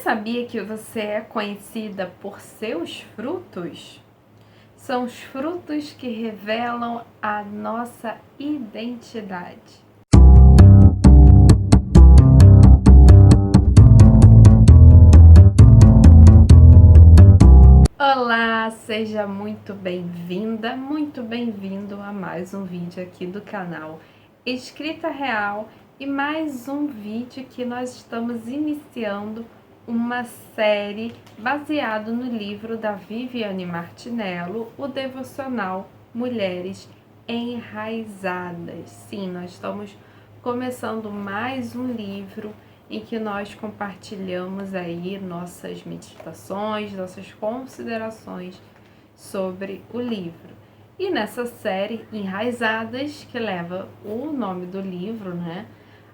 sabia que você é conhecida por seus frutos? São os frutos que revelam a nossa identidade. Olá, seja muito bem-vinda, muito bem-vindo a mais um vídeo aqui do canal Escrita Real e mais um vídeo que nós estamos iniciando uma série baseado no livro da Viviane Martinello, o devocional Mulheres Enraizadas. Sim, nós estamos começando mais um livro em que nós compartilhamos aí nossas meditações, nossas considerações sobre o livro. E nessa série Enraizadas, que leva o nome do livro, né?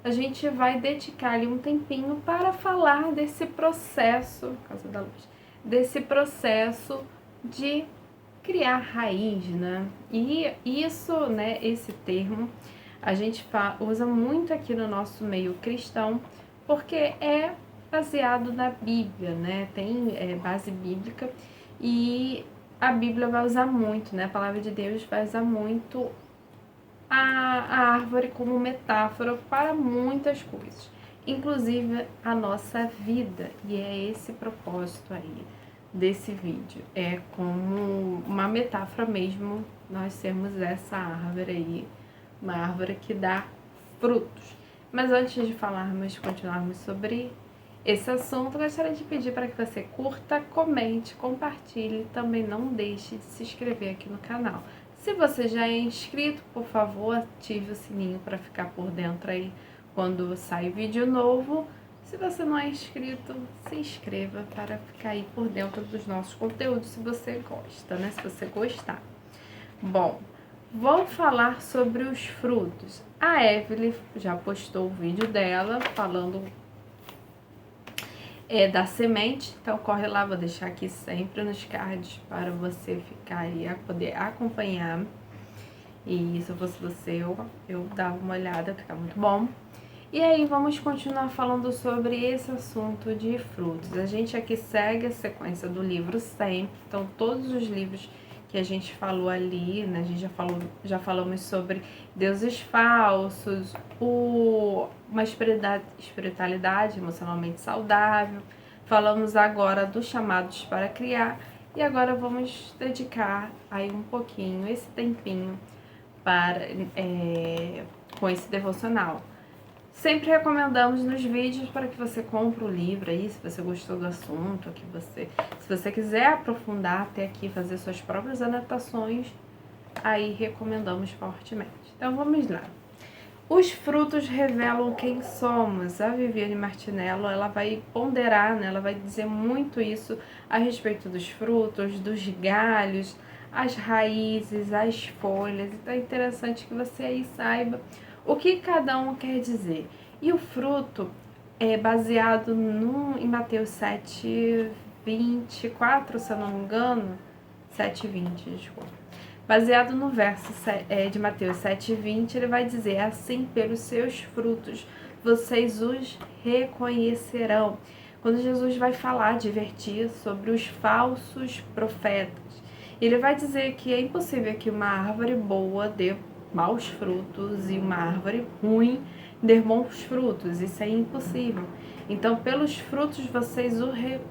A gente vai dedicar ali um tempinho para falar desse processo, por causa da luz, desse processo de criar raiz, né? E isso, né, esse termo, a gente usa muito aqui no nosso meio cristão, porque é baseado na Bíblia, né? Tem base bíblica e a Bíblia vai usar muito, né? A palavra de Deus vai usar muito a árvore como metáfora para muitas coisas, inclusive a nossa vida. E é esse propósito aí desse vídeo, é como uma metáfora mesmo nós sermos essa árvore aí, uma árvore que dá frutos. Mas antes de continuarmos sobre esse assunto, gostaria de pedir para que você curta, comente, compartilhe, também não deixe de se inscrever aqui no canal. Se você já é inscrito, por favor, ative o sininho para ficar por dentro aí quando sai vídeo novo. Se você não é inscrito, se inscreva para ficar aí por dentro dos nossos conteúdos, se você gosta, né? Se você gostar. Bom, vou falar sobre os frutos. A Evelyn já postou o vídeo dela falando da semente, então corre lá, vou deixar aqui sempre nos cards para você ficar aí a poder acompanhar. E se eu fosse você, eu dava uma olhada, fica muito bom. E aí vamos continuar falando sobre esse assunto de frutos. A gente aqui segue a sequência do livro sempre, então todos os livros que a gente falou ali, né? A gente já falamos sobre deuses falsos, uma espiritualidade emocionalmente saudável. Falamos agora dos chamados para criar e agora vamos dedicar aí um pouquinho, esse tempinho para com esse devocional. Sempre recomendamos nos vídeos para que você compre o livro aí, se você gostou do assunto, se você quiser aprofundar até aqui, fazer suas próprias anotações, aí recomendamos fortemente. Então vamos lá. Os frutos revelam quem somos. A Viviane Martinello, ela vai ponderar, né? Ela vai dizer muito isso a respeito dos frutos, dos galhos, as raízes, as folhas. Então é interessante que você aí saiba o que cada um quer dizer. E o fruto é baseado em Mateus 7:24, se eu não me engano, 7:20, desculpa. Baseado no verso de Mateus 7:20, ele vai dizer: assim, pelos seus frutos, vocês os reconhecerão. Quando Jesus vai falar, advertir sobre os falsos profetas, ele vai dizer que é impossível que uma árvore boa dê maus frutos e uma árvore ruim dê bons frutos. Isso é impossível. Então, pelos frutos vocês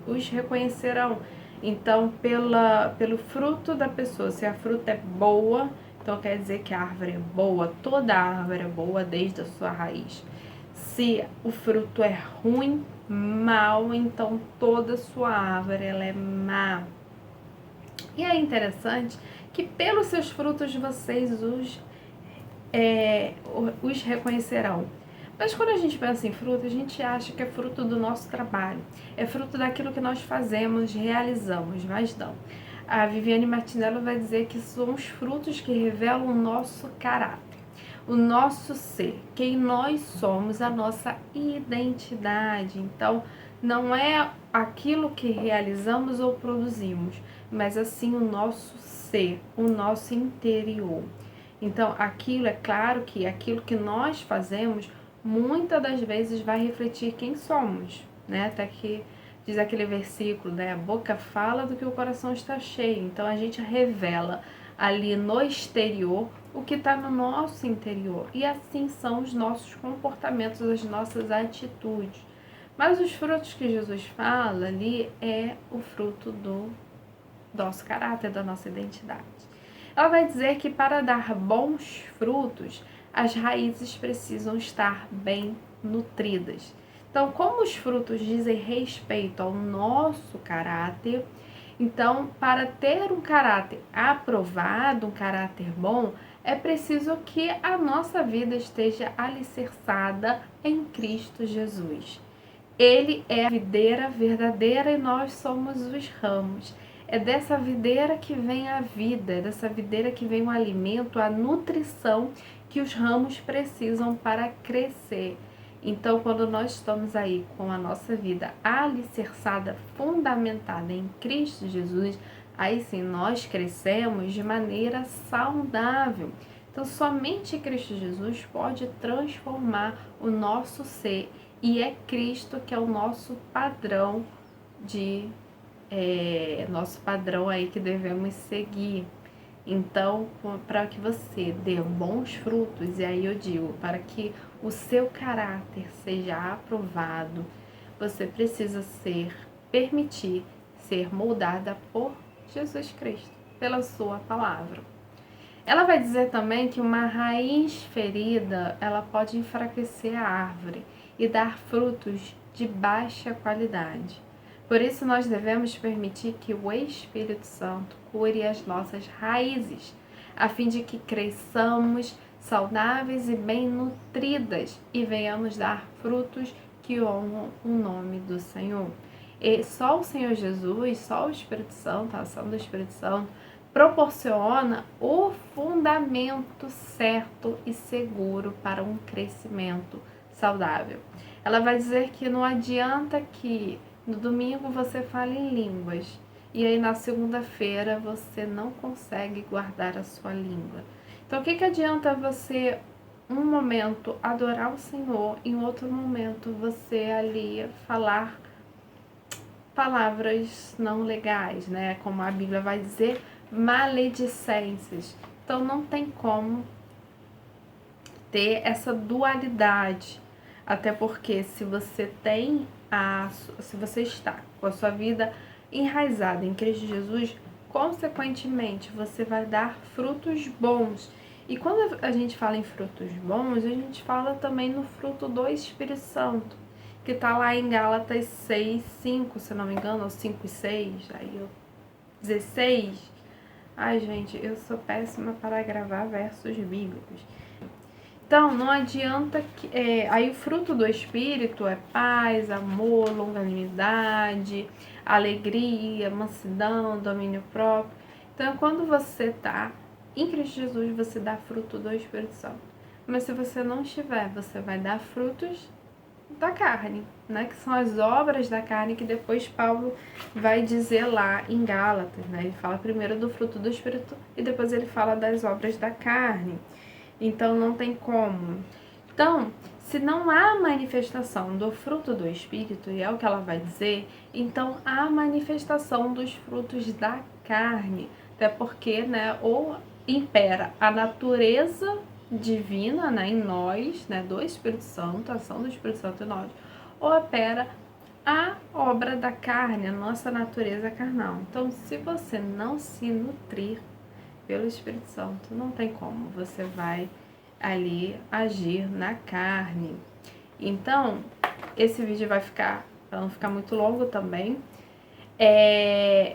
os reconhecerão. Então, pelo fruto da pessoa, se a fruta é boa, então quer dizer que a árvore é boa, toda árvore é boa desde a sua raiz. Se o fruto é ruim, mal, então toda a sua árvore ela é má. E é interessante que pelos seus frutos vocês os reconhecerão. Mas quando a gente pensa em fruto, a gente acha que é fruto do nosso trabalho, é fruto daquilo que nós fazemos, realizamos, mas não. A Viviane Martinello vai dizer que são os frutos que revelam o nosso caráter, o nosso ser, quem nós somos, a nossa identidade. Então, não é aquilo que realizamos ou produzimos, mas assim o nosso ser, o nosso interior. Então, é claro que aquilo que nós fazemos muitas das vezes vai refletir quem somos, né? Até que diz aquele versículo, né? A boca fala do que o coração está cheio. Então a gente revela ali no exterior o que está no nosso interior. E assim são os nossos comportamentos, as nossas atitudes. Mas os frutos que Jesus fala ali é o fruto do nosso caráter, da nossa identidade. Ela vai dizer que para dar bons frutos, as raízes precisam estar bem nutridas. Então, como os frutos dizem respeito ao nosso caráter, então, para ter um caráter aprovado, um caráter bom, é preciso que a nossa vida esteja alicerçada em Cristo Jesus. Ele é a videira verdadeira e nós somos os ramos. É dessa videira que vem a vida, é dessa videira que vem o alimento, a nutrição que os ramos precisam para crescer. Então, quando nós estamos aí com a nossa vida alicerçada, fundamentada em Cristo Jesus, aí sim nós crescemos de maneira saudável. Então, somente Cristo Jesus pode transformar o nosso ser e é Cristo que é o nosso padrão nosso padrão aí que devemos seguir. Então, para que você dê bons frutos, e aí eu digo, para que o seu caráter seja aprovado, você precisa permitir ser moldada por Jesus Cristo, pela sua palavra. Ela vai dizer também que uma raiz ferida, ela pode enfraquecer a árvore e dar frutos de baixa qualidade. Por isso, nós devemos permitir que o Espírito Santo cure as nossas raízes, a fim de que cresçamos saudáveis e bem nutridas e venhamos dar frutos que honram o nome do Senhor. E só o Senhor Jesus, só o Espírito Santo, a ação do Espírito Santo, proporciona o fundamento certo e seguro para um crescimento saudável. Ela vai dizer que não adianta que no domingo você fale em línguas e aí na segunda-feira você não consegue guardar a sua língua. Então, o que adianta você, um momento, adorar o Senhor, em outro momento você ali falar palavras não legais, né? Como a Bíblia vai dizer, maledicências. Então, não tem como ter essa dualidade. Até porque se você está com a sua vida enraizada em Cristo Jesus, consequentemente você vai dar frutos bons. E quando a gente fala em frutos bons, a gente fala também no fruto do Espírito Santo, que está lá em Gálatas 6, 5, se não me engano, ou 5 e 6, aí eu 16. Ai, gente, eu sou péssima para gravar versos bíblicos. Então, não adianta que... aí o fruto do Espírito é paz, amor, longanimidade, alegria, mansidão, domínio próprio. Então, quando você está em Cristo Jesus, você dá fruto do Espírito Santo. Mas se você não estiver, você vai dar frutos da carne, né? Que são as obras da carne que depois Paulo vai dizer lá em Gálatas, né? Ele fala primeiro do fruto do Espírito e depois ele fala das obras da carne. Então, não tem como. Então, se não há manifestação do fruto do Espírito, e é o que ela vai dizer, então há manifestação dos frutos da carne. Até porque, né, ou impera a natureza divina, né, em nós, né, do Espírito Santo, a ação do Espírito Santo em nós, ou opera a obra da carne, a nossa natureza carnal. Então, se você não se nutrir pelo Espírito Santo, não tem como, você vai ali agir na carne. Então, esse vídeo vai ficar, para não ficar muito longo também,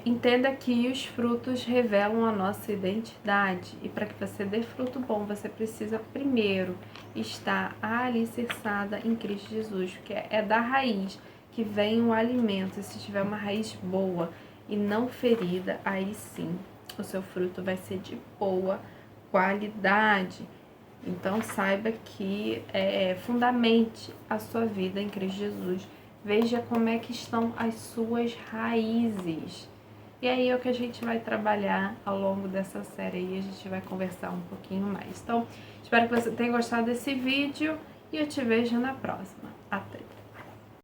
entenda que os frutos revelam a nossa identidade, e para que você dê fruto bom, você precisa primeiro estar alicerçada em Cristo Jesus, que é da raiz que vem o alimento. E se tiver uma raiz boa e não ferida, aí sim o seu fruto vai ser de boa qualidade. Então, saiba que fundamente a sua vida em Cristo Jesus. Veja como é que estão as suas raízes. E aí é o que a gente vai trabalhar ao longo dessa série e a gente vai conversar um pouquinho mais. Então, espero que você tenha gostado desse vídeo e eu te vejo na próxima. Até!